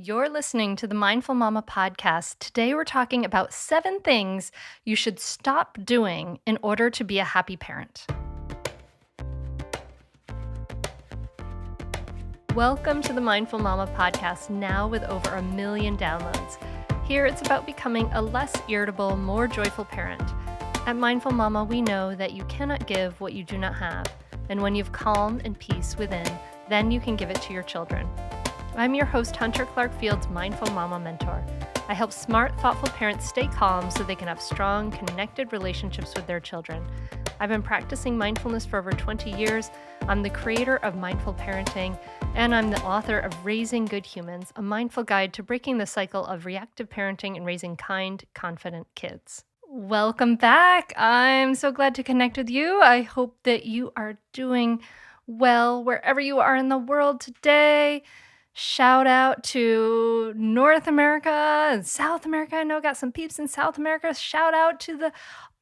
You're listening to the Mindful Mama podcast. Today, we're talking about 7 things you should stop doing in order to be a happy parent. Welcome to the Mindful Mama podcast, now with over 1 million downloads. Here, it's about becoming a less irritable, more joyful parent. At Mindful Mama, we know that you cannot give what you do not have. And when you've calm and peace within, then you can give it to your children. I'm your host, Hunter Clark-Field's Mindful Mama mentor. I help smart, thoughtful parents stay calm so they can have strong, connected relationships with their children. I've been practicing mindfulness for over 20 years. I'm the creator of Mindful Parenting, and I'm the author of Raising Good Humans, a mindful guide to breaking the cycle of reactive parenting and raising kind, confident kids. Welcome back. I'm so glad to connect with you. I hope that you are doing well wherever you are in the world today. Shout out to North America and South America. I know I got some peeps in South America. Shout out to the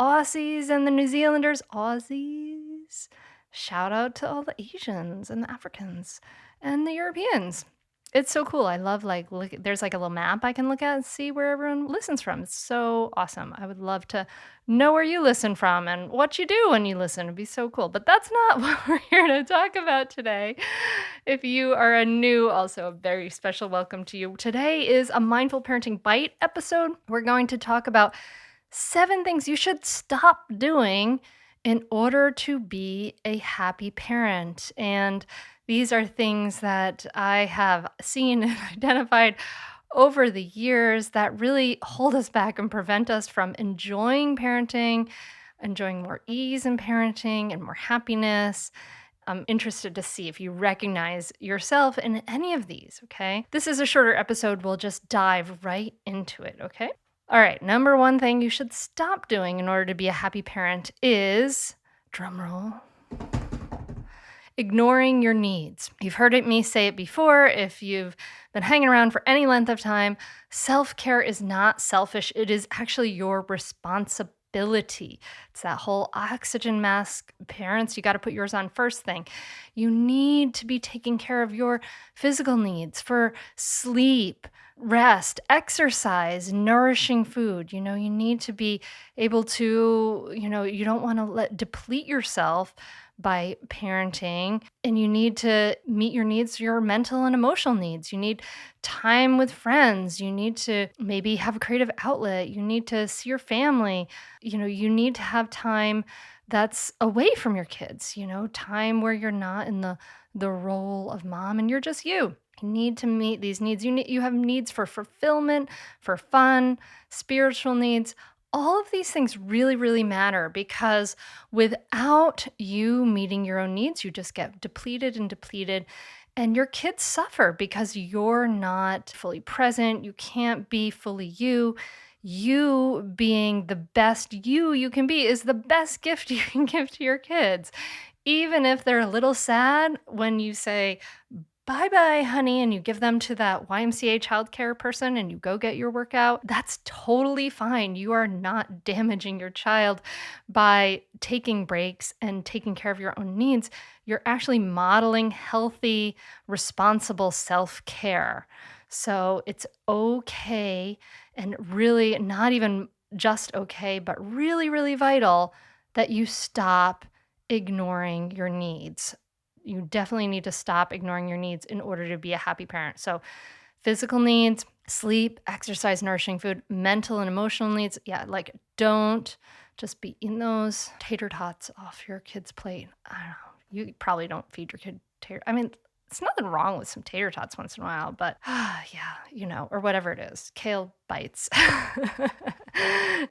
Aussies and the New Zealanders. Aussies. Shout out to all the Asians and the Africans and the Europeans. It's so cool. I love there's like a little map I can look at and see where everyone listens from. It's so awesome. I would love to know where you listen from and what you do when you listen. It'd be so cool. But that's not what we're here to talk about today. If you are a new, also a very special welcome to you. Today is a Mindful Parenting Bite episode. We're going to talk about 7 things you should stop doing in order to be a happy parent. And these are things that I have seen and identified over the years that really hold us back and prevent us from enjoying parenting, enjoying more ease in parenting and more happiness. I'm interested to see if you recognize yourself in any of these, okay? This is a shorter episode. We'll just dive right into it, okay? All right, number 1 thing you should stop doing in order to be a happy parent is, drumroll, ignoring your needs. You've heard me say it before. If you've been hanging around for any length of time, self-care is not selfish. It is actually your responsibility. It's that whole oxygen mask. Parents, you got to put yours on first thing. You need to be taking care of your physical needs for sleep, rest, exercise, nourishing food. You need to be able to, you don't want to deplete yourself by parenting, and you need to meet your needs, your mental and emotional needs. You need time with friends. You need to maybe have a creative outlet. You need to see your family. You need to have time that's away from your kids, time where you're not in the role of mom and you're just you. You need to meet these needs. You have needs for fulfillment, for fun, spiritual needs. All of these things really, really matter because without you meeting your own needs, you just get depleted, and your kids suffer because you're not fully present. You can't be fully you. You being the best you can be is the best gift you can give to your kids. Even if they're a little sad when you say, bye-bye, honey, and you give them to that YMCA childcare person and you go get your workout, that's totally fine. You are not damaging your child by taking breaks and taking care of your own needs. You're actually modeling healthy, responsible self-care. So it's okay, and really not even just okay, but really, really vital that you stop ignoring your needs. You definitely need to stop ignoring your needs in order to be a happy parent. So physical needs, sleep, exercise, nourishing food, mental and emotional needs. Yeah, don't just be eating those tater tots off your kid's plate. I don't know. You probably don't feed your kid tater. I mean, it's nothing wrong with some tater tots once in a while, but yeah, or whatever it is, kale bites.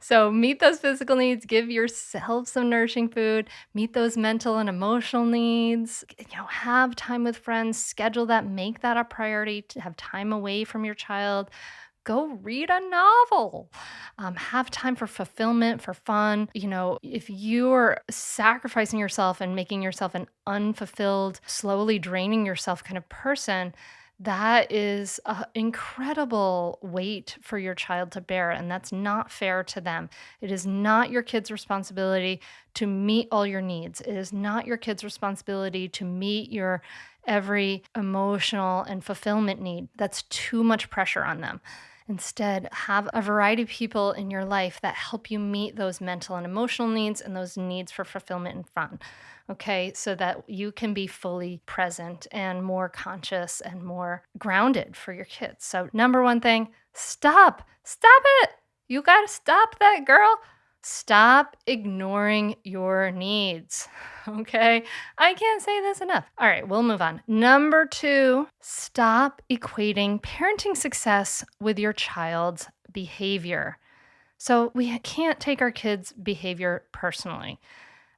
So meet those physical needs, give yourself some nourishing food, meet those mental and emotional needs, have time with friends, schedule that, make that a priority to have time away from your child. Go read a novel. Have time for fulfillment, for fun. If you're sacrificing yourself and making yourself an unfulfilled, slowly draining yourself kind of person, that is an incredible weight for your child to bear, and that's not fair to them. It is not your kid's responsibility to meet all your needs. It is not your kid's responsibility to meet your every emotional and fulfillment need. That's too much pressure on them. Instead, have a variety of people in your life that help you meet those mental and emotional needs and those needs for fulfillment and fun. Okay, so that you can be fully present and more conscious and more grounded for your kids. So, number one thing, stop it. You got to stop that, girl. Stop ignoring your needs. Okay, I can't say this enough. All right, we'll move on. Number two, stop equating parenting success with your child's behavior. So we can't take our kids' behavior personally.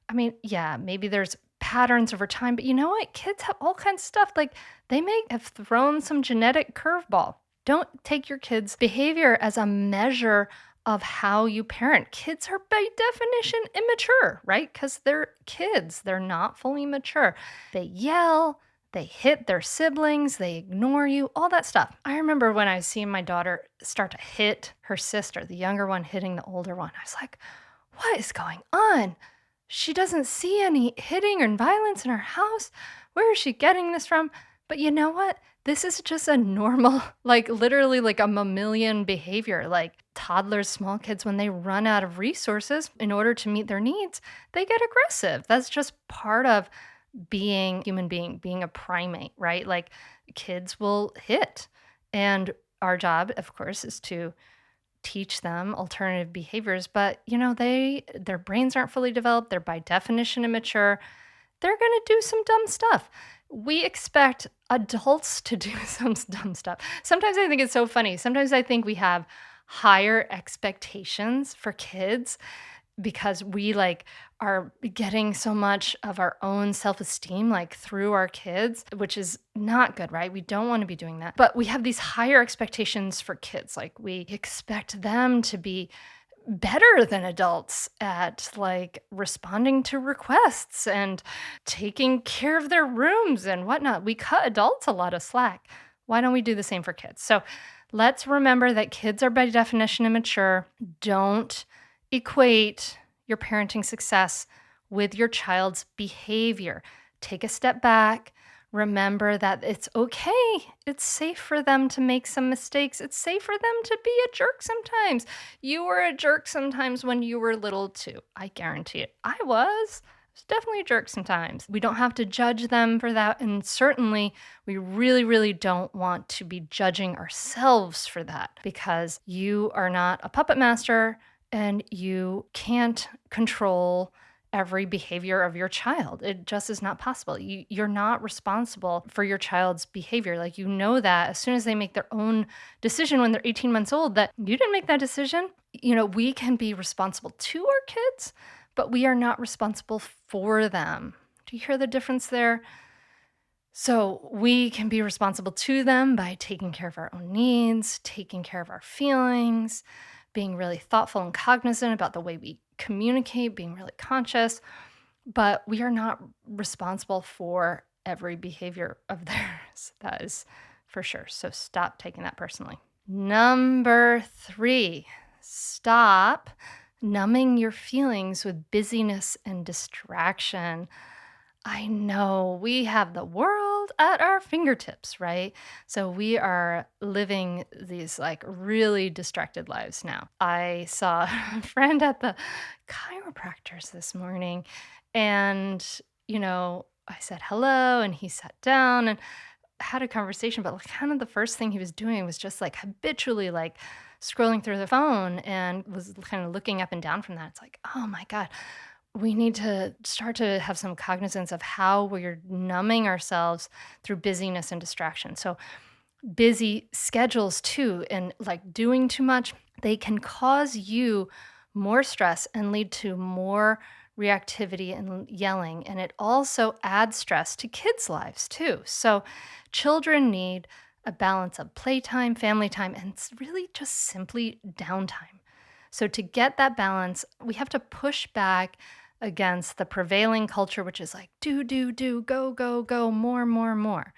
I mean, yeah, maybe there's patterns over time, but you know what? Kids have all kinds of stuff. Like they may have thrown some genetic curveball. Don't take your kids' behavior as a measure of how you parent. Kids are by definition immature, right? Because they're kids, they're not fully mature. They yell, they hit their siblings, they ignore you, all that stuff. I remember when I seen my daughter start to hit her sister, the younger one hitting the older one. I was like, what is going on? She doesn't see any hitting or violence in her house. Where is she getting this from? But you know what? This is just a normal, like literally like a mammalian behavior. Like toddlers, small kids, when they run out of resources in order to meet their needs, they get aggressive. That's just part of being human being a primate, right? Like kids will hit. And our job, of course, is to teach them alternative behaviors, but their brains aren't fully developed, they're by definition immature. They're going to do some dumb stuff. We expect adults to do some dumb stuff. Sometimes I think it's so funny. Sometimes I think we have higher expectations for kids because we like are getting so much of our own self-esteem like through our kids, which is not good, right? We don't want to be doing that. But we have these higher expectations for kids. Like we expect them to be better than adults at like responding to requests and taking care of their rooms and whatnot. We cut adults a lot of slack. Why don't we do the same for kids? So let's remember that kids are by definition immature. Don't equate your parenting success with your child's behavior. Take a step back. Remember that it's okay. It's safe for them to make some mistakes. It's safe for them to be a jerk sometimes. You were a jerk sometimes when you were little too. I guarantee it. I was. Definitely a jerk sometimes. We don't have to judge them for that. And certainly, we really, really don't want to be judging ourselves for that because you are not a puppet master and you can't control every behavior of your child. It just is not possible. You're not responsible for your child's behavior. Like, you know that as soon as they make their own decision when they're 18 months old, that you didn't make that decision. We can be responsible to our kids, but we are not responsible for them. Do you hear the difference there? So we can be responsible to them by taking care of our own needs, taking care of our feelings, being really thoughtful and cognizant about the way we communicate, being really conscious, but we are not responsible for every behavior of theirs. That is for sure. So stop taking that personally. Number 3, stop numbing your feelings with busyness and distraction. I know we have the world at our fingertips, right? So we are living these like really distracted lives now. I saw a friend at the chiropractor's this morning and, I said hello and he sat down and had a conversation, but like kind of the first thing he was doing was just like habitually like scrolling through the phone and was kind of looking up and down from that. It's like, oh my God, we need to start to have some cognizance of how we're numbing ourselves through busyness and distraction. So busy schedules too, and like doing too much, they can cause you more stress and lead to more reactivity and yelling. And it also adds stress to kids' lives too. So children need a balance of playtime, family time, and it's really just simply downtime. So to get that balance, we have to push back against the prevailing culture, which is like do, go, go, go, more, more, more.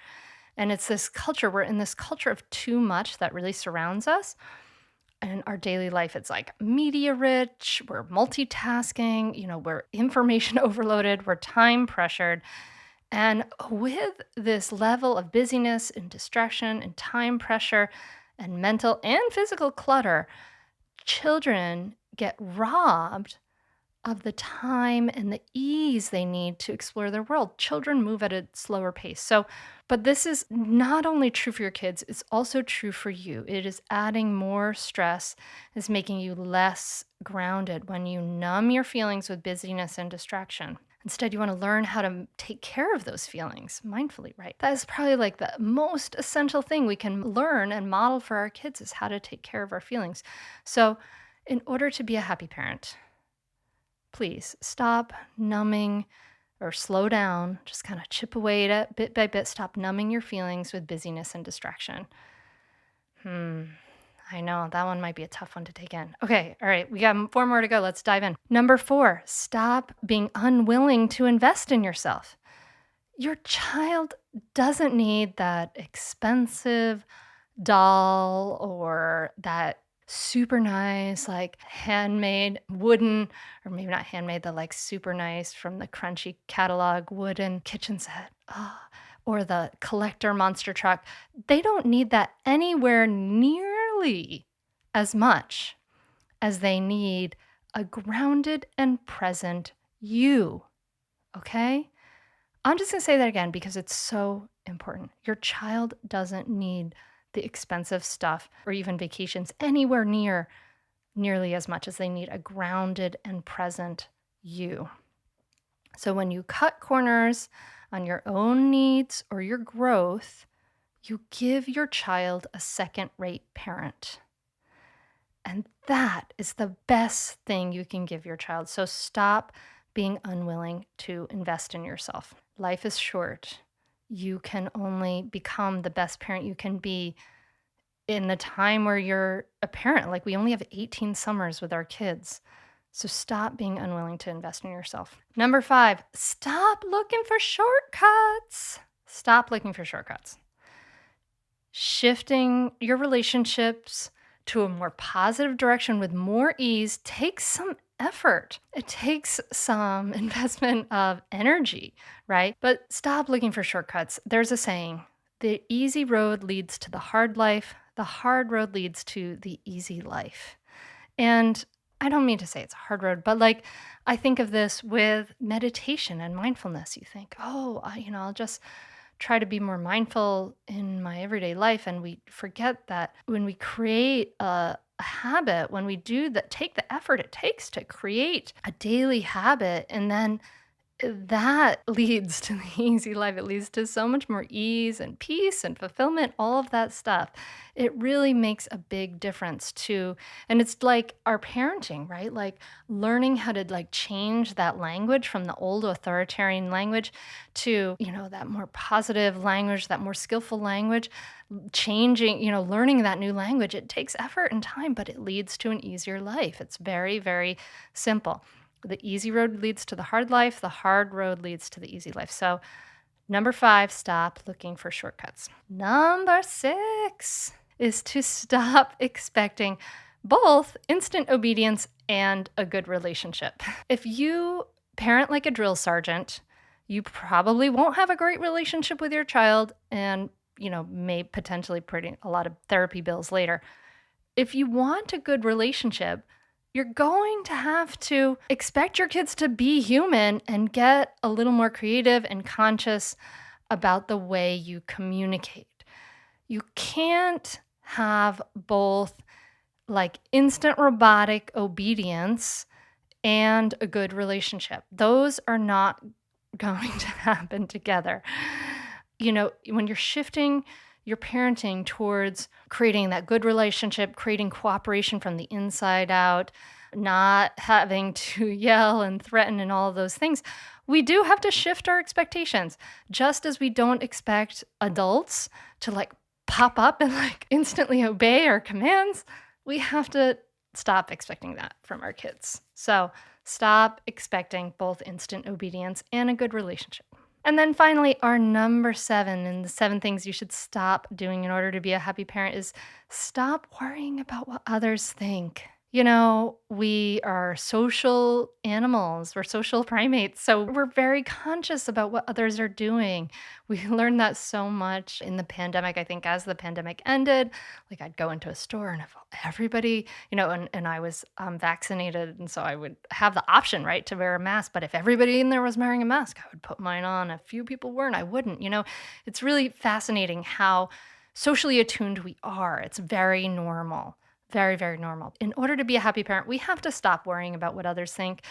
And it's this culture, we're in this culture of too much that really surrounds us. And in our daily life, it's like media rich, we're multitasking, we're information overloaded, we're time pressured. And with this level of busyness and distraction and time pressure and mental and physical clutter, children get robbed of the time and the ease they need to explore their world. Children move at a slower pace. But this is not only true for your kids, it's also true for you. It is adding more stress, is making you less grounded when you numb your feelings with busyness and distraction. Instead, you want to learn how to take care of those feelings mindfully, right? That is probably like the most essential thing we can learn and model for our kids is how to take care of our feelings. So, in order to be a happy parent, please stop numbing or slow down, just kind of chip away at it bit by bit. Stop numbing your feelings with busyness and distraction. I know that one might be a tough one to take in. Okay, all right, we got 4 more to go. Let's dive in. Number 4, stop being unwilling to invest in yourself. Your child doesn't need that expensive doll or that super nice, like handmade wooden, or maybe not handmade, the like super nice from the Crunchy catalog wooden kitchen set. Or the collector monster truck. They don't need that anywhere nearly as much as they need a grounded and present you. Okay? I'm just going to say that again because it's so important. Your child doesn't need the expensive stuff or even vacations anywhere nearly as much as they need a grounded and present you. So when you cut corners on your own needs or your growth, you give your child a second-rate parent. And that is the best thing you can give your child. So stop being unwilling to invest in yourself. Life is short. You can only become the best parent you can be in the time where you're a parent. Like we only have 18 summers with our kids. So stop being unwilling to invest in yourself. Number 5, stop looking for shortcuts. Stop looking for shortcuts. Shifting your relationships to a more positive direction with more ease takes some effort. It takes some investment of energy, right? But stop looking for shortcuts. There's a saying, the easy road leads to the hard life. The hard road leads to the easy life. And I don't mean to say it's a hard road, but like I think of this with meditation and mindfulness. You think, I'll just try to be more mindful in my everyday life. And we forget that when we create a habit, when we do that, take the effort it takes to create a daily habit, and then that leads to the easy life. It leads to so much more ease and peace and fulfillment, all of that stuff. It really makes a big difference too. And it's like our parenting, right? Like learning how to like change that language from the old authoritarian language to, that more positive language, that more skillful language, changing, learning that new language. It takes effort and time, but it leads to an easier life. It's very, very simple. The easy road leads to the hard life. The hard road leads to the easy life. So, number 5, stop looking for shortcuts. Number 6 is to stop expecting both instant obedience and a good relationship. If you parent like a drill sergeant, you probably won't have a great relationship with your child and, may potentially put a lot of therapy bills later. If you want a good relationship, you're going to have to expect your kids to be human and get a little more creative and conscious about the way you communicate. You can't have both like instant robotic obedience and a good relationship. Those are not going to happen together. When you're shifting your parenting towards creating that good relationship, creating cooperation from the inside out, not having to yell and threaten and all of those things, we do have to shift our expectations. Just as we don't expect adults to like pop up and like instantly obey our commands, we have to stop expecting that from our kids. So stop expecting both instant obedience and a good relationship. And then finally, our number 7, and the 7 things you should stop doing in order to be a happy parent is stop worrying about what others think. We are social animals, we're social primates, so we're very conscious about what others are doing. We learned that so much in the pandemic. I think as the pandemic ended, like I'd go into a store and if everybody, and I was vaccinated, and so I would have the option, right, to wear a mask. But if everybody in there was wearing a mask, I would put mine on. If few people weren't, I wouldn't. It's really fascinating how socially attuned we are. It's very normal. Very, very normal. In order to be a happy parent, we have to stop worrying about what others think,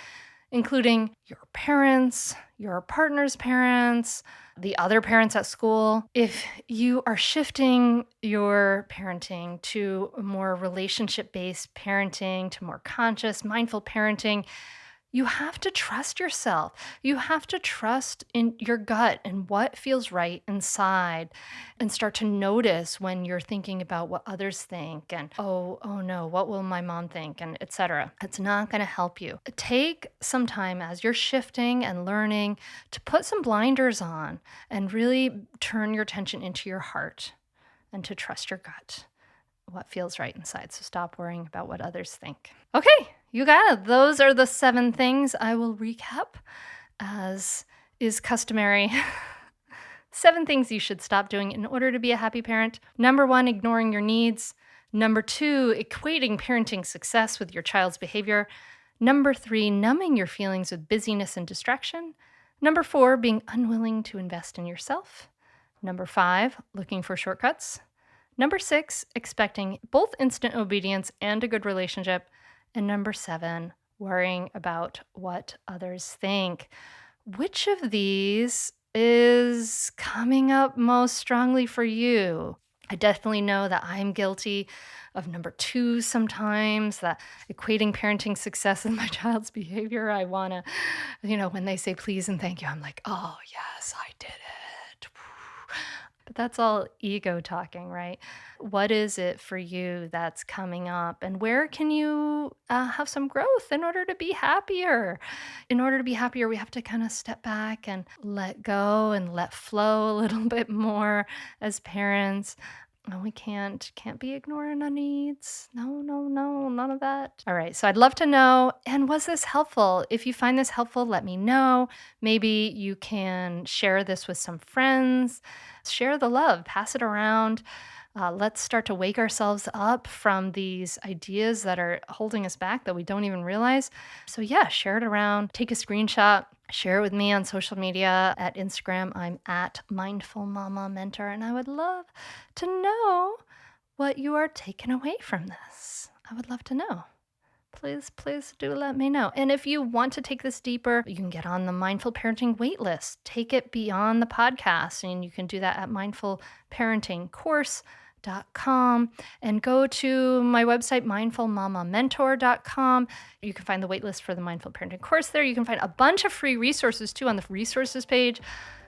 including your parents, your partner's parents, the other parents at school. If you are shifting your parenting to more relationship based parenting, to more conscious, mindful parenting, you have to trust yourself. You have to trust in your gut and what feels right inside and start to notice when you're thinking about what others think and oh no, what will my mom think and etc. It's not going to help you. Take some time as you're shifting and learning to put some blinders on and really turn your attention into your heart and to trust your gut, what feels right inside. So stop worrying about what others think. Okay, you got it. Those are the 7 things. I will recap as is customary. 7 things you should stop doing in order to be a happy parent. Number 1, ignoring your needs. Number 2, equating parenting success with your child's behavior. Number 3, numbing your feelings with busyness and distraction. Number 4, being unwilling to invest in yourself. Number 5, looking for shortcuts. Number 6, expecting both instant obedience and a good relationship. And number 7, worrying about what others think. Which of these is coming up most strongly for you? I definitely know that I'm guilty of number 2 sometimes, that equating parenting success with my child's behavior. I want to, when they say please and thank you, I'm like, oh, yes, I did it. But that's all ego talking, right? What is it for you that's coming up? And where can you have some growth in order to be happier? In order to be happier, we have to kind of step back and let go and let flow a little bit more as parents. No, we can't be ignoring our needs. No, no, no, none of that. All right, so I'd love to know, and was this helpful? If you find this helpful, let me know. Maybe you can share this with some friends. Share the love, pass it around. Let's start to wake ourselves up from these ideas that are holding us back that we don't even realize. So yeah, share it around, take a screenshot, share it with me on social media. At Instagram, I'm at Mindful Mama Mentor, and I would love to know what you are taking away from this. I would love to know. Please do let me know. And if you want to take this deeper, you can get on the Mindful Parenting waitlist. Take it beyond the podcast, and you can do that at mindfulparentingcourse.com and go to my website, mindfulmamamentor.com. You can find the waitlist for the Mindful Parenting course there. You can find a bunch of free resources too on the resources page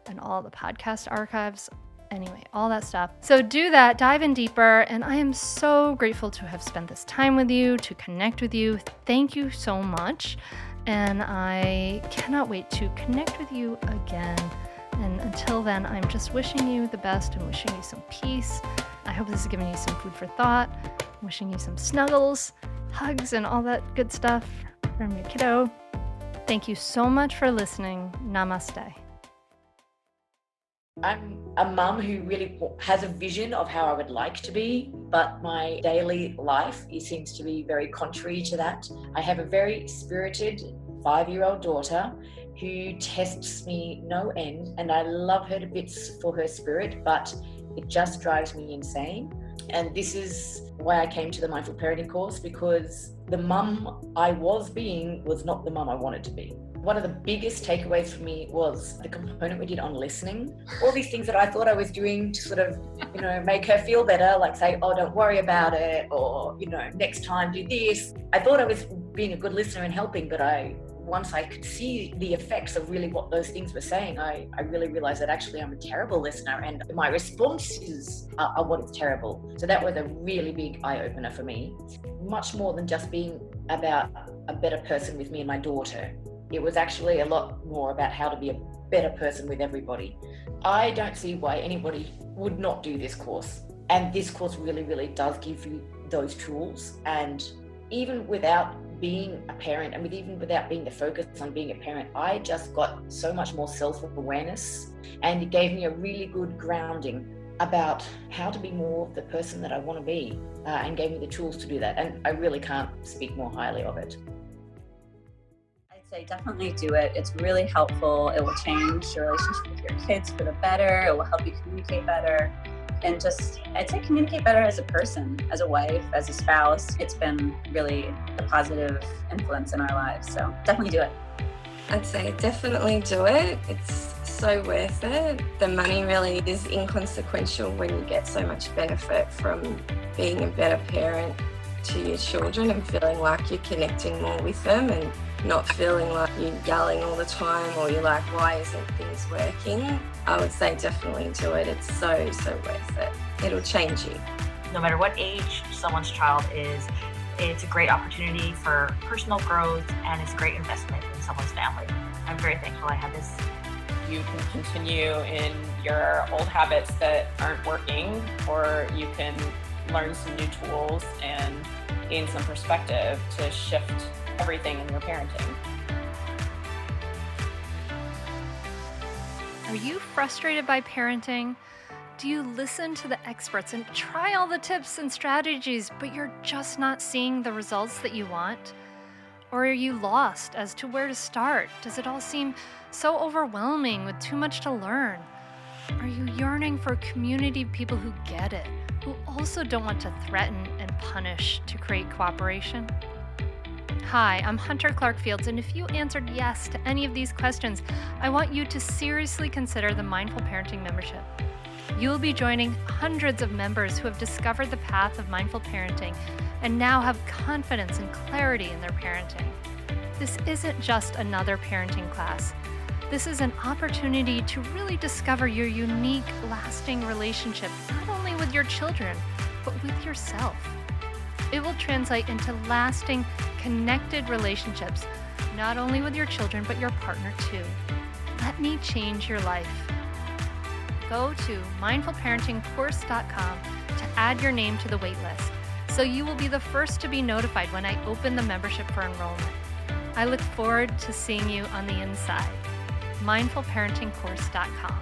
and all the podcast archives. Anyway, all that stuff. So do that, dive in deeper, and I am so grateful to have spent this time with you, to connect with you. Thank you so much, and I cannot wait to connect with you again. And until then, I'm just wishing you the best and wishing you some peace. I hope this has given you some food for thought. I'm wishing you some snuggles, hugs, and all that good stuff from your kiddo. Thank you so much for listening. Namaste. I'm a mum who really has a vision of how I would like to be, but my daily life seems to be very contrary to that. I have a very spirited 5-year-old daughter who tests me no end, and I love her to bits for her spirit, but it just drives me insane. And this is why I came to the Mindful Parenting course, because the mum I was being was not the mum I wanted to be. One of the biggest takeaways for me was the component we did on listening. All these things that I thought I was doing to sort of, make her feel better, like say, oh, don't worry about it, or, next time do this. I thought I was being a good listener and helping, but once I could see the effects of really what those things were saying, I really realized that actually I'm a terrible listener and my responses are what is terrible. So that was a really big eye-opener for me. Much more than just being about a better person with me and my daughter. It was actually a lot more about how to be a better person with everybody. I don't see why anybody would not do this course. And this course really, really does give you those tools. And even without being a parent and even without being the focus on being a parent, I just got so much more self-awareness, and it gave me a really good grounding about how to be more the person that I want to be, and gave me the tools to do that. And I really can't speak more highly of it. I'd say definitely do it. It's really helpful. It will change your relationship with your kids for the better. It will help you communicate better. And just, I'd say communicate better as a person, as a wife, as a spouse. It's been really a positive influence in our lives. So definitely do it. I'd say definitely do it. It's so worth it. The money really is inconsequential when you get so much benefit from being a better parent to your children and feeling like you're connecting more with them and not feeling like you're yelling all the time or you're like, why isn't things working? I would say definitely do it. It's so worth it. It'll change you. No matter what age someone's child is, it's a great opportunity for personal growth, and it's a great investment in someone's family. I'm very thankful I had this. You can continue in your old habits that aren't working, or you can learn some new tools and gain some perspective to shift everything in your parenting. Are you frustrated by parenting? Do you listen to the experts and try all the tips and strategies, but you're just not seeing the results that you want? Or are you lost as to where to start? Does it all seem so overwhelming with too much to learn? Are you yearning for a community of people who get it, who also don't want to threaten and punish to create cooperation? Hi, I'm Hunter Clark-Fields, and if you answered yes to any of these questions, I want you to seriously consider the Mindful Parenting membership. You'll be joining hundreds of members who have discovered the path of mindful parenting and now have confidence and clarity in their parenting. This isn't just another parenting class. This is an opportunity to really discover your unique, lasting relationship, not only with your children, but with yourself. It will translate into lasting, connected relationships, not only with your children, but your partner too. Let me change your life. Go to mindfulparentingcourse.com to add your name to the waitlist, so you will be the first to be notified when I open the membership for enrollment. I look forward to seeing you on the inside. mindfulparentingcourse.com.